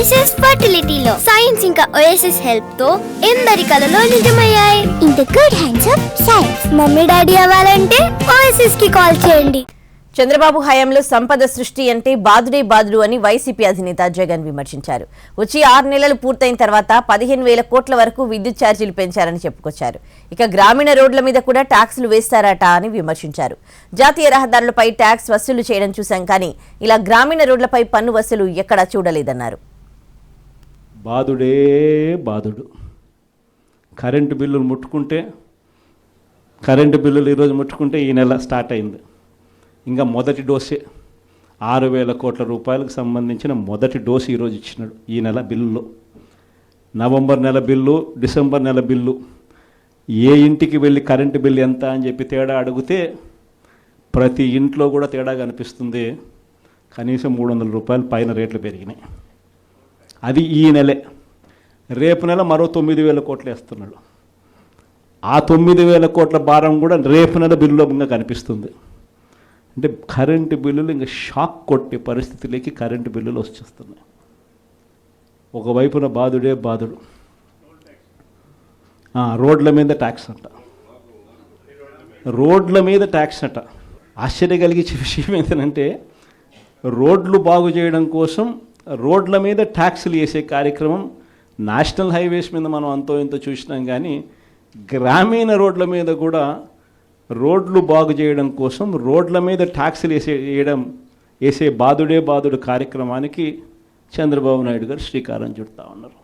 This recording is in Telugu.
ఓఎస్ఎస్ ఫర్టిలిటీలో సైన్స్ ఇంకా ఓఎస్ఎస్ హెల్ప్ తో ఎందరి కలలో నిజమయ్యాయి. In the good hands of science. Mummy daddy అవ్వాలంటే ఓఎస్ఎస్ కి కాల్ చేయండి. చంద్రబాబు హయాంలో సంపద సృష్టి అంటే బాదుడే బాదుడు అని వైసీపీ అధినేత జగన్ విమర్శించారు. వచ్చి 6 నెలలు పూర్తయిన తర్వాత 15,000 కోట్ల వరకు విద్యుత్ ఛార్జీలు పెంచారని చెప్పుకొచ్చారు. ఇక గ్రామీణ రోడ్ల మీద కూడా ట్యాక్సులు వేస్తారట అని విమర్శించారు. జాతీయ రహదారులపై ట్యాక్స్ వసూలు చేయడం చూశాం, కానీ ఇలా గ్రామీణ రోడ్లపై పన్ను వసూలు ఎక్కడా చూడలేదన్నారు. బాదుడే బాదుడు. కరెంటు బిల్లులు ముట్టుకుంటే ఈరోజు ముట్టుకుంటే ఈ నెల స్టార్ట్ అయింది. ఇంకా మొదటి డోసే 6,000 కోట్ల రూపాయలకు సంబంధించిన మొదటి డోసు ఈరోజు ఇచ్చినాడు ఈ నెల బిల్లులో. నవంబర్ నెల బిల్లు, డిసెంబర్ నెల బిల్లు, ఏ ఇంటికి వెళ్ళి కరెంటు బిల్లు ఎంత అని చెప్పి తేడా అడిగితే ప్రతి ఇంట్లో కూడా తేడా కనిపిస్తుంది. కనీసం 300 రూపాయలు పైన రేట్లు పెరిగినాయి. అది ఈ నెలే. రేపు నెల మరో 9,000 కోట్లు వేస్తున్నాడు. ఆ 9,000 కోట్ల భారం కూడా రేపు నెల బిల్లులో ఇంకా కనిపిస్తుంది. అంటే కరెంటు బిల్లులు ఇంకా షాక్ కొట్టే పరిస్థితిలోకి కరెంటు బిల్లులు వచ్చేస్తున్నాయి. ఒకవైపున బాదుడే బాదుడు. రోడ్ల మీద ట్యాక్స్ అంట, రోడ్ల మీద ట్యాక్స్ అంట. ఆశ్చర్య కలిగించే విషయం ఏంటంటే రోడ్లు బాగు చేయడం కోసం రోడ్ల మీద ట్యాక్సులు వేసే కార్యక్రమం నేషనల్ హైవేస్ మీద మనం అంతో ఇంతో చూసినాం, కానీ గ్రామీణ రోడ్ల మీద కూడా రోడ్లు బాగు చేయడం కోసం రోడ్ల మీద ట్యాక్సులు వేసే బాదుడే బాదుడు కార్యక్రమానికి చంద్రబాబు నాయుడు గారు శ్రీకారం చుడతా ఉన్నారు.